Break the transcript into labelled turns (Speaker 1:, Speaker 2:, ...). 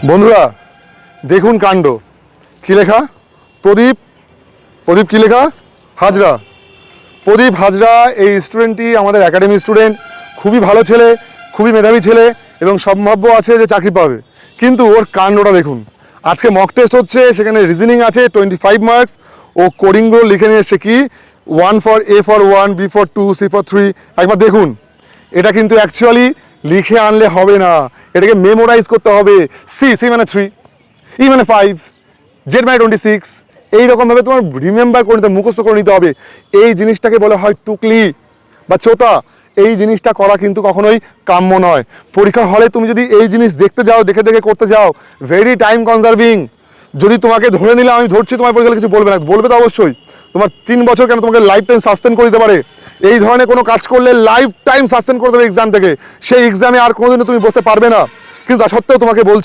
Speaker 1: বন্ধুরা দেখুন কাণ্ড, কি লেখা? প্রদীপ প্রদীপ কি লেখা? হাজরা। প্রদীপ হাজরা এই স্টুডেন্টটি আমাদের একাডেমি স্টুডেন্ট, খুবই ভালো ছেলে, খুবই মেধাবী ছেলে এবং সম্ভাব্য আছে যে চাকরি পাবে। কিন্তু ওর কাণ্ডটা দেখুন। আজকে মক টেস্ট হচ্ছে, সেখানে রিজনিং আছে 25 মার্কস। ও কোডিংগুলো লিখে নিয়ে এসছে কি 1 for A for 1, B for 2, C for 3। একবার দেখুন, এটা কিন্তু অ্যাকচুয়ালি লিখে আনলে হবে না, এটাকে মেমোরাইজ করতে হবে। সি মানে 3, ই মানে 5, জেড মানে 26, এইরকমভাবে তোমার রিমেম্বার করে নিতে, মুখস্থ করে নিতে হবে। এই জিনিসটাকে বলা হয় টুকলি বা ছোটা। এই জিনিসটা করা কিন্তু কখনোই কাম্য নয়। পরীক্ষার হলে তুমি যদি এই জিনিস দেখতে যাও, দেখে দেখে করতে যাও, ভেরি টাইম কনজার্ভিং। যদি তোমাকে ধরে নিলে, আমি ধরছি তোমার পরীক্ষা কিছু বলবে না, বলবে তো অবশ্যই। তোমার 3 বছর কেন, তোমাকে লাইফ টাইম সাসপেন্ড করে দিতে পারে। এই ধরনের কোনো কাজ করলে লাইফ টাইম সাসপেন্ড করে দেবে এক্সাম থেকে। সেই এক্সামে আর কোনোদিনও তুমি বসতে পারবে না। কিন্তু তা সত্ত্বেও তোমাকে বলছি,